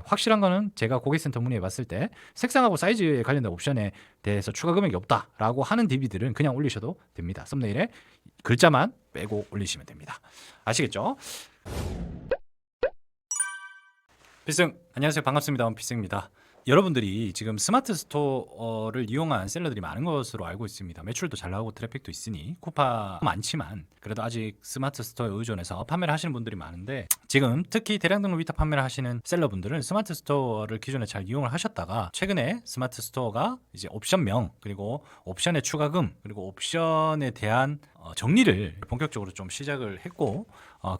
확실한 거는 제가 고객센터 문의해 봤을 때 색상하고 사이즈에 관련된 옵션에 대해서 추가 금액이 없다라고 하는 DB들은 그냥 올리셔도 됩니다. 썸네일에 글자만 빼고 올리시면 됩니다. 아시겠죠? 필승 안녕하세요. 반갑습니다. 원필승입니다. 여러분들이 지금 스마트 스토어를 이용한 셀러들이 많은 것으로 알고 있습니다. 매출도 잘 나오고 트래픽도 있으니 쿠파 많지만 그래도 아직 스마트 스토어에 의존해서 판매를 하시는 분들이 많은데, 지금 특히 대량 등록 위탁 판매를 하시는 셀러분들은 스마트 스토어를 기존에 잘 이용을 하셨다가 최근에 스마트 스토어가 이제 옵션명, 그리고 옵션의 추가금, 그리고 옵션에 대한 정리를 본격적으로 좀 시작을 했고,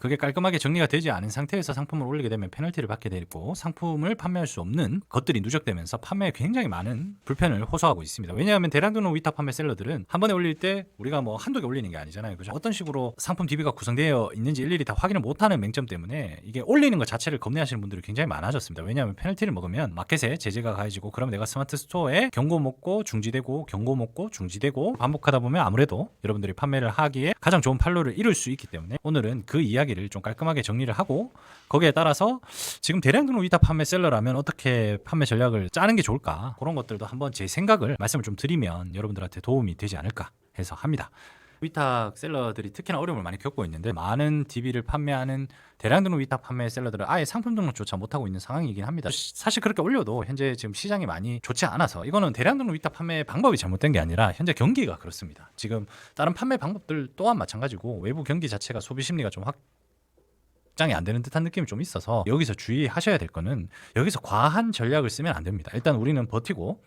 그게 깔끔하게 정리가 되지 않은 상태에서 상품을 올리게 되면 페널티를 받게 되고 상품을 판매할 수 없는 것들이 누적되면서 판매에 굉장히 많은 불편을 호소하고 있습니다. 왜냐하면 대량 등록 위탁 판매 셀러들은 한 번에 올릴 때 우리가 뭐 한두 개 올리는 게 아니잖아요. 그죠? 어떤 식으로 상품 DB가 구성되어 있는지 일일이 다 확인을 못하는 맹점 때문에 이게 올리는 것 자체를 겁내하시는 분들이 굉장히 많아졌습니다. 왜냐하면 페널티를 먹으면 마켓에 제재가 가해지고, 그러면 내가 스마트 스토어에 경고 먹고 중지되고 경고 먹고 중지되고 반복하다 보면 아무래도 여러분들이 판매를 하기에 가장 좋은 판로를 이룰 수 있기 때문에 오늘은 그 이야기를 좀 깔끔하게 정리를 하고, 거기에 따라서 지금 대량 등록 위탁 판매 셀러라면 어떻게 판매 전략을 짜는 게 좋을까, 그런 것들도 한번 제 생각을 말씀을 좀 드리면 여러분들한테 도움이 되지 않을까 해서 합니다. 위탁 셀러들이 특히나 어려움을 많이 겪고 있는데, 많은 DB를 판매하는 대량 등록 위탁 판매 셀러들은 아예 상품 등록조차 못하고 있는 상황이긴 합니다. 사실 그렇게 올려도 현재 지금 시장이 많이 좋지 않아서, 이거는 대량 등록 위탁 판매 방법이 잘못된 게 아니라 현재 경기가 그렇습니다. 지금 다른 판매 방법들 또한 마찬가지고 외부 경기 자체가 소비 심리가 좀 확장이 안 되는 듯한 느낌이 좀 있어서, 여기서 주의하셔야 될 거는 여기서 과한 전략을 쓰면 안 됩니다. 일단 우리는 버티고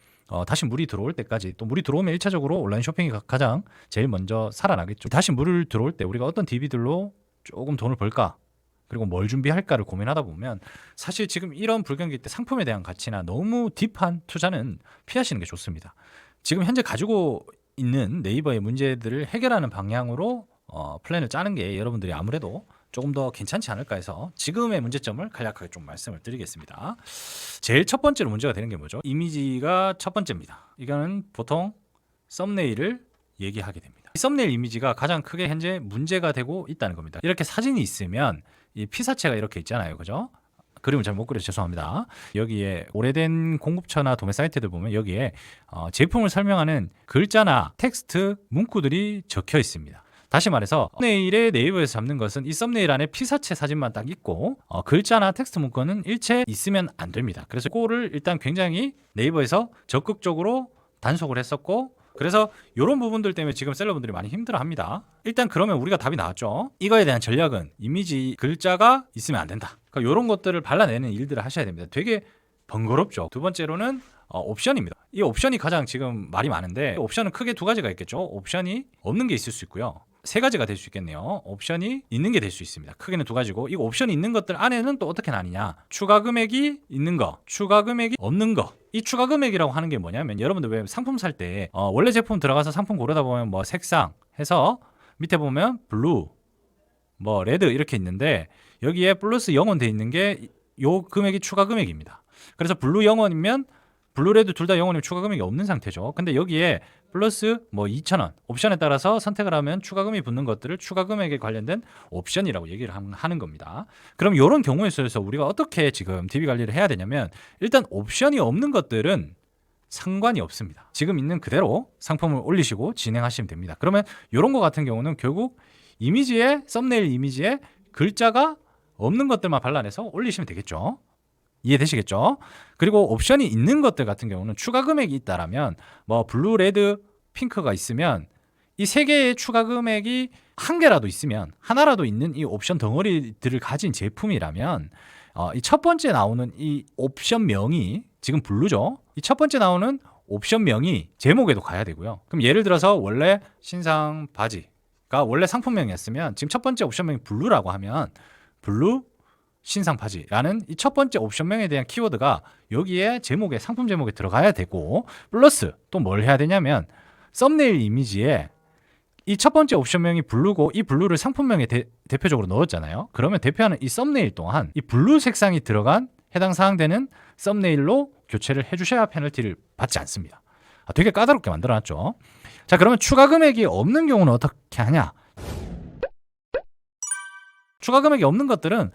다시 물이 들어올 때까지, 또 물이 들어오면 1차적으로 온라인 쇼핑이 가장 제일 먼저 살아나겠죠. 다시 물을 들어올 때 우리가 어떤 DB들로 조금 돈을 벌까, 그리고 뭘 준비할까를 고민하다 보면 사실 지금 이런 불경기 때 상품에 대한 가치나 너무 딥한 투자는 피하시는 게 좋습니다. 지금 현재 가지고 있는 네이버의 문제들을 해결하는 방향으로 플랜을 짜는 게 여러분들이 아무래도 조금 더 괜찮지 않을까 해서 지금의 문제점을 간략하게 좀 말씀을 드리겠습니다. 제일 첫 번째로 문제가 되는 게 뭐죠? 이미지가 첫 번째입니다. 이거는 보통 썸네일을 얘기하게 됩니다. 이 썸네일 이미지가 가장 크게 현재 문제가 되고 있다는 겁니다. 이렇게 사진이 있으면 이 피사체가 이렇게 있잖아요. 그죠? 그림을 잘 못 그려서 죄송합니다. 여기에 오래된 공급처나 도매 사이트들 보면 여기에 제품을 설명하는 글자나 텍스트, 문구들이 적혀 있습니다. 다시 말해서 썸네일에 네이버에서 잡는 것은 이 썸네일 안에 피사체 사진만 딱 있고 글자나 텍스트 문구는 일체 있으면 안 됩니다. 그래서 그거를 일단 굉장히 네이버에서 적극적으로 단속을 했었고, 그래서 이런 부분들 때문에 지금 셀러분들이 많이 힘들어합니다. 일단 그러면 우리가 답이 나왔죠. 이거에 대한 전략은 이미지 글자가 있으면 안 된다. 그러니까 이런 것들을 발라내는 일들을 하셔야 됩니다. 되게 번거롭죠. 두 번째로는 옵션입니다. 이 옵션이 가장 지금 말이 많은데, 옵션은 크게 두 가지가 있겠죠. 옵션이 없는 게 있을 수 있고요. 세 가지가 될 수 있겠네요. 옵션이 있는 게 될 수 있습니다. 크게는 두 가지고, 이 옵션이 있는 것들 안에는 또 어떻게 나뉘냐, 추가 금액이 있는 거, 추가 금액이 없는 거. 이 추가 금액이라고 하는 게 뭐냐면, 여러분들 왜 상품 살 때 원래 제품 들어가서 상품 고르다 보면 뭐 색상 해서 밑에 보면 블루, 뭐 레드 이렇게 있는데, 여기에 플러스 0원 돼 있는 게 요 금액이 추가 금액입니다. 그래서 블루 0원이면 블루 레드 둘 다 0원이면 추가 금액이 없는 상태죠. 근데 여기에 플러스 뭐 2,000원 옵션에 따라서 선택을 하면 추가 금액이 붙는 것들을 추가 금액에 관련된 옵션이라고 얘기를 하는 겁니다. 그럼 이런 경우에 있어서 우리가 어떻게 지금 DB 관리를 해야 되냐면, 일단 옵션이 없는 것들은 상관이 없습니다. 지금 있는 그대로 상품을 올리시고 진행하시면 됩니다. 그러면 이런 거 같은 경우는 결국 이미지에, 썸네일 이미지에 글자가 없는 것들만 발라내서 올리시면 되겠죠. 이해되시겠죠? 그리고 옵션이 있는 것들 같은 경우는 추가 금액이 있다라면, 뭐 블루, 레드, 핑크가 있으면 이 세 개의 추가 금액이 한 개라도 있으면, 하나라도 있는 이 옵션 덩어리들을 가진 제품이라면, 이 첫 번째 나오는 이 옵션명이 지금 블루죠. 이 첫 번째 나오는 옵션명이 제목에도 가야 되고요. 그럼 예를 들어서 원래 신상 바지가 원래 상품명이었으면, 지금 첫 번째 옵션명이 블루라고 하면 블루 신상 바지라는 이 첫 번째 옵션명에 대한 키워드가 여기에 제목에, 상품 제목에 들어가야 되고, 플러스 또 뭘 해야 되냐면, 썸네일 이미지에 이 첫 번째 옵션명이 블루고 이 블루를 상품명에 대표적으로 넣었잖아요. 그러면 대표하는 이 썸네일 동안 이 블루 색상이 들어간 해당 사항 되는 썸네일로 교체를 해주셔야 페널티를 받지 않습니다. 되게 까다롭게 만들어놨죠. 자, 그러면 추가 금액이 없는 경우는 어떻게 하냐? 추가 금액이 없는 것들은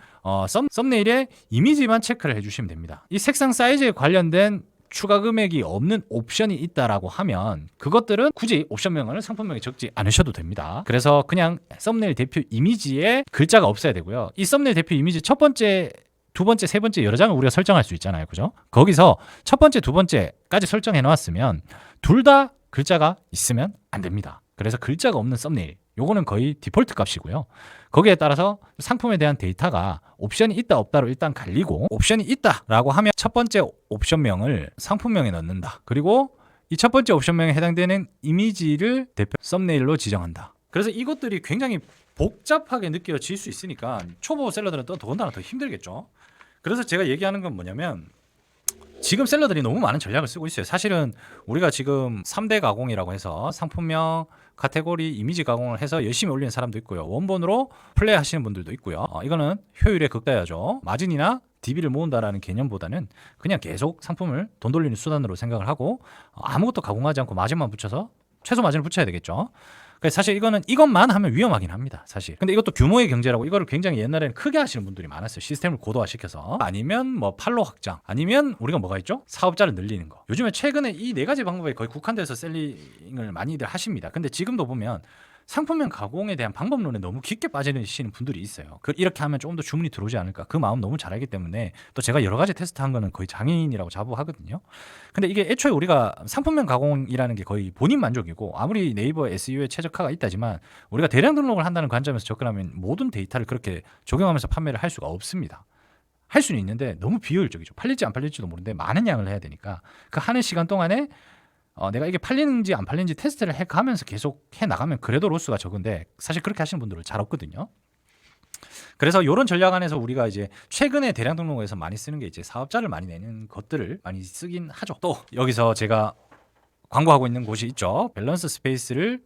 썸네일의 이미지만 체크를 해주시면 됩니다. 이 색상 사이즈에 관련된 추가 금액이 없는 옵션이 있다라고 하면 그것들은 굳이 옵션명을 상품명에 적지 않으셔도 됩니다. 그래서 그냥 썸네일 대표 이미지에 글자가 없어야 되고요. 이 썸네일 대표 이미지 첫 번째, 두 번째, 세 번째 여러 장을 우리가 설정할 수 있잖아요. 그죠? 거기서 첫 번째, 두 번째까지 설정해 놓았으면 둘 다 글자가 있으면 안 됩니다. 그래서 글자가 없는 썸네일, 요거는 거의 디폴트 값이고요. 거기에 따라서 상품에 대한 데이터가 옵션이 있다 없다로 일단 갈리고, 옵션이 있다라고 하면 첫 번째 옵션명을 상품명에 넣는다. 그리고 이 첫 번째 옵션명에 해당되는 이미지를 대표 썸네일로 지정한다. 그래서 이것들이 굉장히 복잡하게 느껴질 수 있으니까 초보 셀러들은 또 더군다나 더 힘들겠죠. 그래서 제가 얘기하는 건 뭐냐면, 지금 셀러들이 너무 많은 전략을 쓰고 있어요. 사실은 우리가 지금 3대 가공이라고 해서 상품명, 카테고리, 이미지 가공을 해서 열심히 올리는 사람도 있고요. 원본으로 플레이 하시는 분들도 있고요. 이거는 효율의 극다야죠. 마진이나 DB를 모은다라는 개념보다는 그냥 계속 상품을 돈 돌리는 수단으로 생각을 하고 아무것도 가공하지 않고 마진만 붙여서 최소 마진을 붙여야 되겠죠. 그래서 사실 이것만 하면 위험하긴 합니다. 사실. 근데 이것도 규모의 경제라고 이거를 굉장히 옛날에는 크게 하시는 분들이 많았어요. 시스템을 고도화시켜서. 아니면 뭐 팔로 확장. 아니면 우리가 뭐가 있죠? 사업자를 늘리는 거. 요즘에 최근에 이 네 가지 방법에 거의 국한돼서 셀링을 많이들 하십니다. 근데 지금도 보면 상품명 가공에 대한 방법론에 너무 깊게 빠지시는 분들이 있어요. 이렇게 하면 조금 더 주문이 들어오지 않을까. 그 마음 너무 잘 알기 때문에 또 제가 여러 가지 테스트한 거는 거의 장인이라고 자부하거든요. 근데 이게 애초에 우리가 상품명 가공이라는 게 거의 본인 만족이고, 아무리 네이버 SEO에 최적화가 있다지만 우리가 대량 등록을 한다는 관점에서 접근하면 모든 데이터를 그렇게 적용하면서 판매를 할 수가 없습니다. 할 수는 있는데 너무 비효율적이죠. 팔릴지 안 팔릴지도 모르는데 많은 양을 해야 되니까 그 하는 시간 동안에 내가 이게 팔리는지 안 팔리는지 테스트를 해가면서 계속 해나가면 그래도 로스가 적은데, 사실 그렇게 하시는 분들은 잘 없거든요. 그래서 이런 전략 안에서 우리가 이제 최근에 대량 등록에서 많이 쓰는 게 이제 사업자를 많이 내는 것들을 많이 쓰긴 하죠. 또 여기서 제가 광고하고 있는 곳이 있죠. 밸런스 스페이스를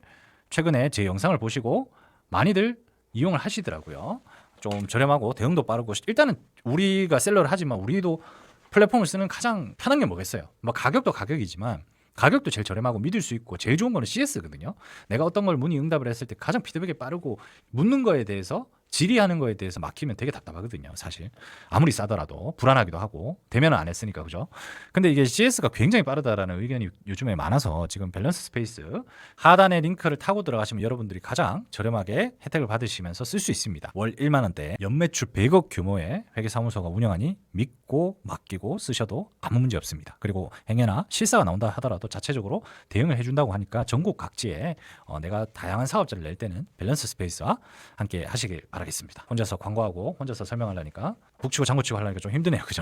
최근에 제 영상을 보시고 많이들 이용을 하시더라고요. 좀 저렴하고 대응도 빠르고, 일단은 우리가 셀러를 하지만 우리도 플랫폼을 쓰는 가장 편한 게 뭐겠어요. 뭐 가격도 가격이지만 가격도 제일 저렴하고 믿을 수 있고 제일 좋은 거는 CS거든요. 내가 어떤 걸 문의 응답을 했을 때 가장 피드백이 빠르고, 묻는 거에 대해서 질의하는 거에 대해서 막히면 되게 답답하거든요. 사실 아무리 싸더라도 불안하기도 하고, 대면은 안 했으니까. 그죠? 근데 이게 CS가 굉장히 빠르다라는 의견이 요즘에 많아서 지금 밸런스 스페이스 하단에 링크를 타고 들어가시면 여러분들이 가장 저렴하게 혜택을 받으시면서 쓸 수 있습니다. 월 1만 원대, 연매출 100억 규모의 회계사무소가 운영하니 믿고 맡기고 쓰셔도 아무 문제 없습니다. 그리고 행여나 실사가 나온다 하더라도 자체적으로 대응을 해준다고 하니까 전국 각지에 내가 다양한 사업자를 낼 때는 밸런스 스페이스와 함께 하시길 바라겠습니다. 혼자서 광고하고 혼자서 설명하려니까 북치고 장구치고 하려니까 좀 힘드네요. 그죠?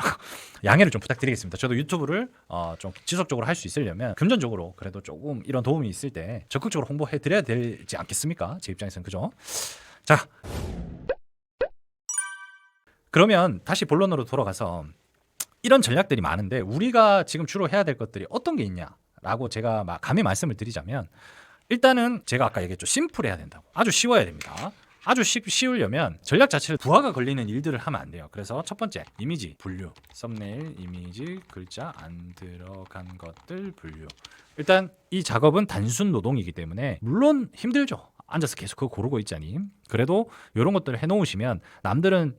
양해를 좀 부탁드리겠습니다. 저도 유튜브를 좀 지속적으로 할 수 있으려면 금전적으로 그래도 조금 이런 도움이 있을 때 적극적으로 홍보해 드려야 되지 않겠습니까? 제 입장에서는. 그죠? 자, 그러면 다시 본론으로 돌아가서 이런 전략들이 많은데 우리가 지금 주로 해야 될 것들이 어떤 게 있냐라고 제가 감히 말씀을 드리자면, 일단은 제가 아까 얘기했죠. 심플해야 된다고. 아주 쉬워야 됩니다. 아주 쉬우려면 전략 자체를 부하가 걸리는 일들을 하면 안 돼요. 그래서 첫 번째, 이미지 분류. 썸네일 이미지 글자 안 들어간 것들 분류. 일단 이 작업은 단순 노동이기 때문에 물론 힘들죠. 앉아서 계속 그거 고르고 있자니. 그래도 이런 것들을 해놓으시면 남들은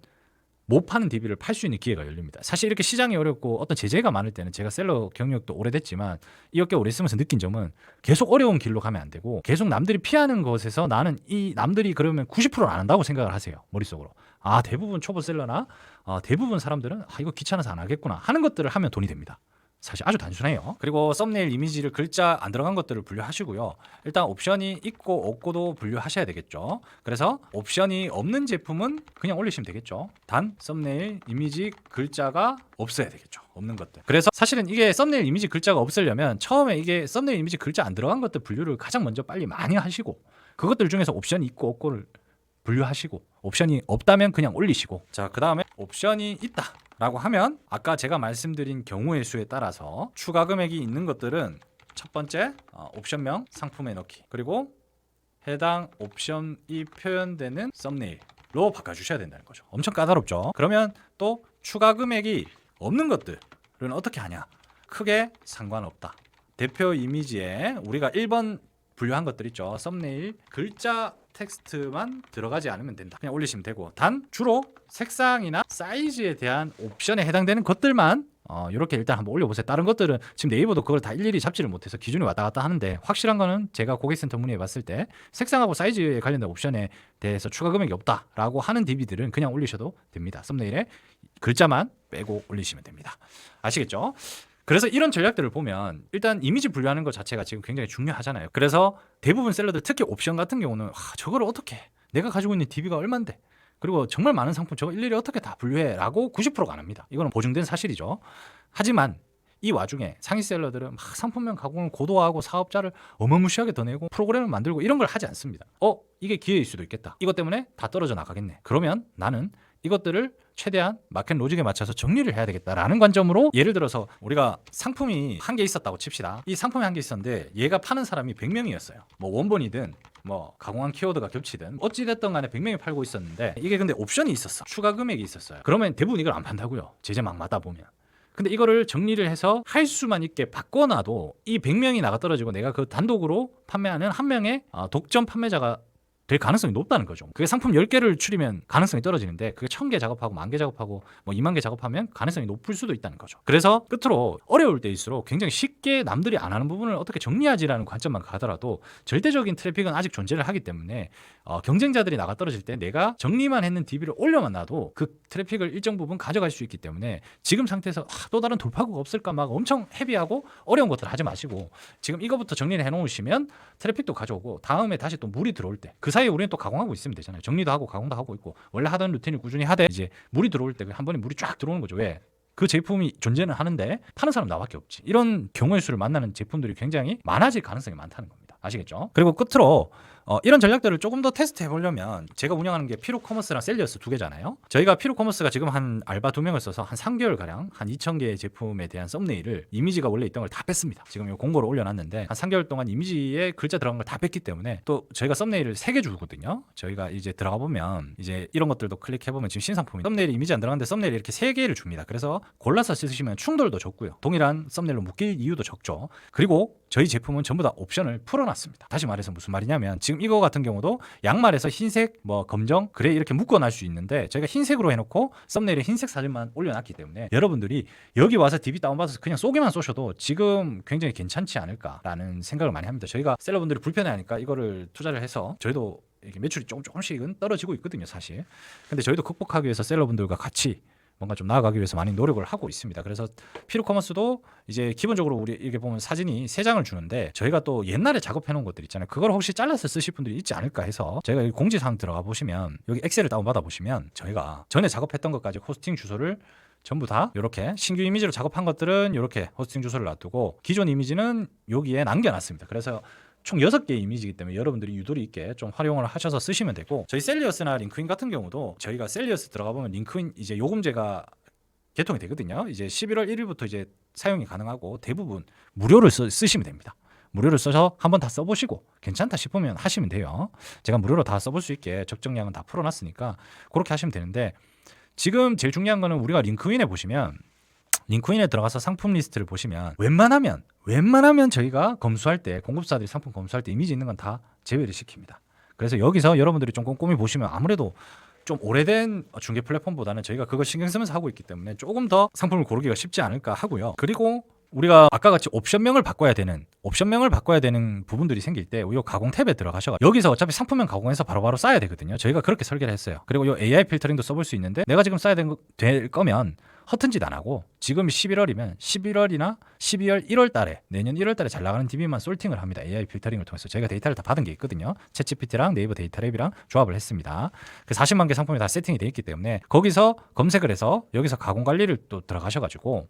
못 파는 DB를 팔 수 있는 기회가 열립니다. 사실 이렇게 시장이 어렵고 어떤 제재가 많을 때는, 제가 셀러 경력도 오래됐지만 이 업계 오래 쓰면서 느낀 점은 계속 어려운 길로 가면 안 되고, 계속 남들이 피하는 것에서 나는 이 남들이 그러면 90%는 안 한다고 생각을 하세요. 머릿속으로. 대부분 초보 셀러나 대부분 사람들은 이거 귀찮아서 안 하겠구나 하는 것들을 하면 돈이 됩니다. 사실 아주 단순해요. 그리고 썸네일 이미지를 글자 안 들어간 것들을 분류하시고요. 일단 옵션이 있고 없고도 분류하셔야 되겠죠. 그래서 옵션이 없는 제품은 그냥 올리시면 되겠죠. 단 썸네일 이미지 글자가 없어야 되겠죠. 없는 것들. 그래서 사실은 이게 썸네일 이미지 글자가 없으려면 처음에 이게 썸네일 이미지 글자 안 들어간 것들 분류를 가장 먼저 빨리 많이 하시고, 그것들 중에서 옵션이 있고 없고를 분류하시고, 옵션이 없다면 그냥 올리시고, 자, 그 다음에 옵션이 있다 라고 하면 아까 제가 말씀드린 경우의 수에 따라서 추가 금액이 있는 것들은 첫 번째, 옵션명 상품에 넣기, 그리고 해당 옵션이 표현되는 썸네일로 바꿔주셔야 된다는 거죠. 엄청 까다롭죠. 그러면 또 추가 금액이 없는 것들은 어떻게 하냐? 크게 상관없다. 대표 이미지에 우리가 1번 분류한 것들 있죠. 썸네일 글자 텍스트만 들어가지 않으면 된다. 그냥 올리시면 되고, 단 주로 색상이나 사이즈에 대한 옵션에 해당되는 것들만 이렇게 일단 한번 올려보세요. 다른 것들은 지금 네이버도 그걸 다 일일이 잡지를 못해서 기준이 왔다 갔다 하는데, 확실한 거는 제가 고객센터 문의해 봤을 때 색상하고 사이즈에 관련된 옵션에 대해서 추가 금액이 없다라고 하는 DB들은 그냥 올리셔도 됩니다. 썸네일에 글자만 빼고 올리시면 됩니다. 아시겠죠? 그래서 이런 전략들을 보면 일단 이미지 분류하는 것 자체가 지금 굉장히 중요하잖아요. 그래서 대부분 셀러들, 특히 옵션 같은 경우는 저걸 어떻게 해? 내가 가지고 있는 DB가 얼만데, 그리고 정말 많은 상품 저거 일일이 어떻게 다 분류해? 라고 90%가 안 합니다. 이거는 보증된 사실이죠. 하지만 이 와중에 상위 셀러들은 막 상품명 가공을 고도화하고 사업자를 어마무시하게 더 내고 프로그램을 만들고 이런 걸 하지 않습니다. 이게 기회일 수도 있겠다. 이것 때문에 다 떨어져 나가겠네. 그러면 나는 이것들을 최대한 마켓 로직에 맞춰서 정리를 해야 되겠다라는 관점으로, 예를 들어서 우리가 상품이 한 개 있었다고 칩시다. 이 상품이 한 개 있었는데 얘가 파는 사람이 100명이었어요. 뭐 원본이든 뭐 가공한 키워드가 겹치든 어찌됐든 간에 100명이 팔고 있었는데, 이게 근데 옵션이 있었어. 추가 금액이 있었어요. 그러면 대부분 이걸 안 판다고요. 제재 막 맞다 보면. 근데 이거를 정리를 해서 할 수만 있게 바꿔놔도 이 100명이 나가 떨어지고 내가 그 단독으로 판매하는 한 명의 독점 판매자가 될 가능성이 높다는 거죠. 그게 상품 10개를 추리면 가능성이 떨어지는데, 그게 1000개 작업하고 10,000개 작업하고 뭐 20,000개 작업하면 가능성이 높을 수도 있다는 거죠. 그래서 끝으로 어려울 때일수록 굉장히 쉽게 남들이 안 하는 부분을 어떻게 정리하지라는 관점만 가더라도 절대적인 트래픽은 아직 존재를 하기 때문에 경쟁자들이 나가 떨어질 때 내가 정리만 했는 DB를 올려만 놔도 그 트래픽을 일정 부분 가져갈 수 있기 때문에, 지금 상태에서 또 다른 돌파구가 없을까 막 엄청 헤비하고 어려운 것들 하지 마시고 지금 이거부터 정리를 해놓으시면 트래픽도 가져오고, 다음에 다시 또 물이 들어올 때 그 사이에 우리는 또 가공하고 있으면 되잖아요. 정리도 하고 가공도 하고 있고, 원래 하던 루틴을 꾸준히 하되 이제 물이 들어올 때 한 번에 물이 쫙 들어오는 거죠. 왜? 그 제품이 존재는 하는데 파는 사람 나밖에 없지. 이런 경우의 수를 만나는 제품들이 굉장히 많아질 가능성이 많다는 겁니다. 아시겠죠? 그리고 끝으로 이런 전략들을 조금 더 테스트 해보려면, 제가 운영하는 게 피로커머스랑 셀리어스 두 개잖아요. 저희가 피로커머스가 지금 한 알바 2명을 써서 한 3개월가량 한 2,000개의 제품에 대한 썸네일을, 이미지가 원래 있던 걸 다 뺐습니다. 지금 이 공고를 올려놨는데 한 3개월 동안 이미지에 글자 들어간 걸 다 뺐기 때문에, 또 저희가 썸네일을 3개 주거든요. 저희가 이제 들어가 보면 이제 이런 것들도 클릭해보면 지금 신상품이 썸네일이 이미지 안 들어갔는데 썸네일 이렇게 3개를 줍니다. 그래서 골라서 쓰시면 충돌도 적고요. 동일한 썸네일로 묶일 이유도 적죠. 그리고 저희 제품은 전부 다 옵션을 풀어놨습니다. 다시 말해서 무슨 말이냐면, 지금 이거 같은 경우도 양말에서 흰색, 뭐 검정, 그레이 이렇게 묶어놔 수 있는데, 저희가 흰색으로 해놓고 썸네일에 흰색 사진만 올려놨기 때문에 여러분들이 여기 와서 DB 다운받아서 그냥 쏘기만 쏘셔도 지금 굉장히 괜찮지 않을까라는 생각을 많이 합니다. 저희가 셀러분들이 불편해하니까 이거를 투자를 해서 저희도 이렇게 매출이 조금씩은 떨어지고 있거든요, 사실. 근데 저희도 극복하기 위해서 셀러분들과 같이 뭔가 좀 나아가기 위해서 많이 노력을 하고 있습니다. 그래서 피로커머스도 이제 기본적으로 우리 이렇게 보면 사진이 3장을 주는데, 저희가 또 옛날에 작업해 놓은 것들 있잖아요. 그걸 혹시 잘라서 쓰실 분들이 있지 않을까 해서 저희가 여기 공지사항 들어가 보시면, 여기 엑셀을 다운받아 보시면 저희가 전에 작업했던 것까지 호스팅 주소를 전부 다 이렇게 신규 이미지로 작업한 것들은 이렇게 호스팅 주소를 놔두고, 기존 이미지는 여기에 남겨놨습니다. 그래서 총 6개의 이미지이기 때문에 여러분들이 유도리 있게 좀 활용을 하셔서 쓰시면 되고, 저희 셀리어스나 링크인 같은 경우도 저희가 셀리어스 들어가 보면 링크인 이제 요금제가 개통이 되거든요. 이제 11월 1일부터 이제 사용이 가능하고, 대부분 무료를 쓰시면 됩니다. 무료를 써서 한번 다 써보시고 괜찮다 싶으면 하시면 돼요. 제가 무료로 다 써볼 수 있게 적정량은 다 풀어놨으니까 그렇게 하시면 되는데, 지금 제일 중요한 거는 우리가 링크인에 보시면, 링크인에 들어가서 상품 리스트를 보시면 웬만하면 저희가 검수할 때, 공급사들이 상품 검수할 때 이미지 있는 건 다 제외를 시킵니다. 그래서 여기서 여러분들이 좀 꼼꼼히 보시면 아무래도 좀 오래된 중개 플랫폼보다는 저희가 그걸 신경 쓰면서 하고 있기 때문에 조금 더 상품을 고르기가 쉽지 않을까 하고요. 그리고 우리가 아까 같이 옵션명을 바꿔야 되는 부분들이 생길 때 이 가공 탭에 들어가셔서 여기서 어차피 상품명 가공해서 바로바로 써야 되거든요. 저희가 그렇게 설계를 했어요. 그리고 이 AI 필터링도 써볼 수 있는데, 내가 지금 써야 될 거면 허튼 짓 안 하고, 지금 11월이면 11월이나 12월 1월 달에, 내년 1월 달에 잘 나가는 DB만 솔팅을 합니다. AI 필터링을 통해서 저희가 데이터를 다 받은 게 있거든요. 챗GPT랑 네이버 데이터 랩이랑 조합을 했습니다. 그 40만 개 상품이 다 세팅이 돼 있기 때문에 거기서 검색을 해서 여기서 가공 관리를 또 들어가셔가지고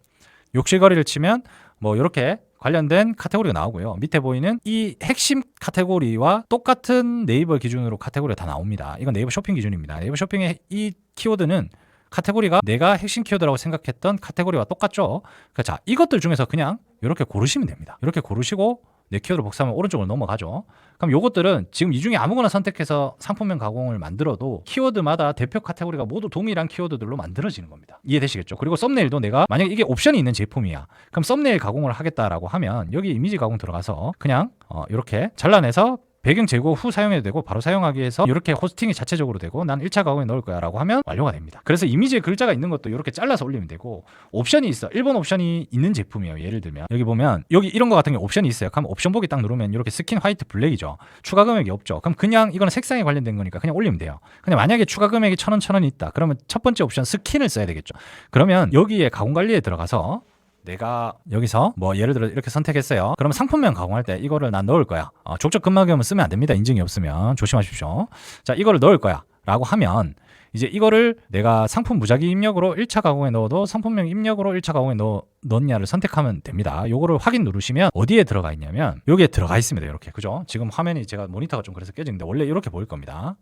욕실거리를 치면 뭐 이렇게 관련된 카테고리가 나오고요. 밑에 보이는 이 핵심 카테고리와 똑같은 네이버 기준으로 카테고리가 다 나옵니다. 이건 네이버 쇼핑 기준입니다. 네이버 쇼핑의 이 키워드는 카테고리가 내가 핵심 키워드라고 생각했던 카테고리와 똑같죠. 자, 이것들 중에서 그냥 이렇게 고르시면 됩니다. 이렇게 고르시고 내 키워드 복사하면 오른쪽으로 넘어가죠. 그럼 요것들은 지금 이 중에 아무거나 선택해서 상품명 가공을 만들어도 키워드마다 대표 카테고리가 모두 동일한 키워드들로 만들어지는 겁니다. 이해되시겠죠? 그리고 썸네일도 내가 만약에 이게 옵션이 있는 제품이야. 그럼 썸네일 가공을 하겠다라고 하면 여기 이미지 가공 들어가서 그냥 이렇게 잘라내서 배경 제거 후 사용해도 되고 바로 사용하기 위해서 이렇게 호스팅이 자체적으로 되고 난 1차 가공에 넣을 거야 라고 하면 완료가 됩니다. 그래서 이미지에 글자가 있는 것도 이렇게 잘라서 올리면 되고 옵션이 있어. 1번 옵션이 있는 제품이에요. 예를 들면 여기 보면 여기 이런 거 같은 게 옵션이 있어요. 그럼 옵션 보기 딱 누르면 이렇게 스킨 화이트 블랙이죠. 추가 금액이 없죠. 그럼 그냥 이거는 색상에 관련된 거니까 그냥 올리면 돼요. 근데 만약에 추가 금액이 1,000원 1,000원이 있다. 그러면 첫 번째 옵션 스킨을 써야 되겠죠. 그러면 여기에 가공 관리에 들어가서 내가 여기서 뭐 예를 들어 이렇게 선택했어요. 그러면 상품명 가공할 때 이거를 난 넣을 거야. 족적 근막염은 쓰면 안 됩니다. 인증이 없으면 조심하십시오. 자, 이거를 넣을 거야 라고 하면 이제 이거를 내가 상품 무작위 입력으로 1차 가공에 넣어도 상품명 입력으로 1차 가공에 넣었냐를 선택하면 됩니다. 요거를 확인 누르시면 어디에 들어가 있냐면 여기에 들어가 있습니다. 이렇게. 그죠? 지금 화면이 제가 모니터가 좀 그래서 깨지는데 원래 이렇게 보일 겁니다.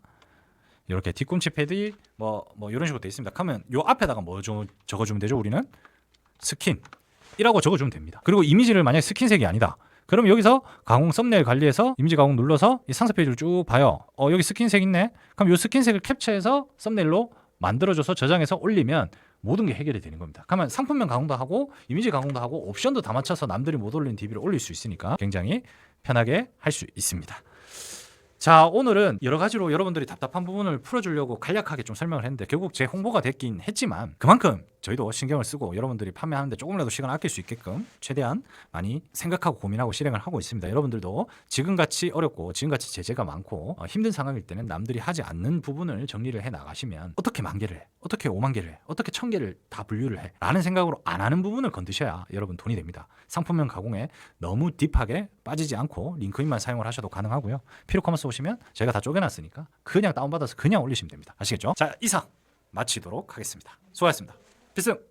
이렇게 뒤꿈치 패드 뭐 이런 식으로 돼 있습니다. 그러면 요 앞에다가 뭐 적어주면 되죠. 우리는 스킨 이라고 적어주면 됩니다. 그리고 이미지를 만약에 스킨색이 아니다. 그럼 여기서 가공 썸네일 관리해서 이미지 가공 눌러서 이 상세 페이지를 쭉 봐요. 여기 스킨색 있네. 그럼 이 스킨색을 캡처해서 썸네일로 만들어줘서 저장해서 올리면 모든 게 해결이 되는 겁니다. 그러면 상품명 가공도 하고 이미지 가공도 하고 옵션도 다 맞춰서 남들이 못 올린 DB를 올릴 수 있으니까 굉장히 편하게 할 수 있습니다. 자, 오늘은 여러 가지로 여러분들이 답답한 부분을 풀어주려고 간략하게 좀 설명을 했는데 결국 제 홍보가 됐긴 했지만 그만큼 저희도 신경을 쓰고 여러분들이 판매하는데 조금이라도 시간을 아낄 수 있게끔 최대한 많이 생각하고 고민하고 실행을 하고 있습니다. 여러분들도 지금같이 어렵고 지금같이 제재가 많고 힘든 상황일 때는 남들이 하지 않는 부분을 정리를 해 나가시면 어떻게 10,000개를 해, 어떻게 50,000개를 해, 어떻게 1,000개를 다 분류를 해 라는 생각으로 안 하는 부분을 건드셔야 여러분 돈이 됩니다. 상품명 가공에 너무 딥하게 빠지지 않고 링크인만 사용을 하셔도 가능하고요. 피로커머스 오시면 저희가 다 쪼개놨으니까 그냥 다운받아서 그냥 올리시면 됩니다. 아시겠죠? 자, 이상 마치도록 하겠습니다. 수고하셨습니다. 필승!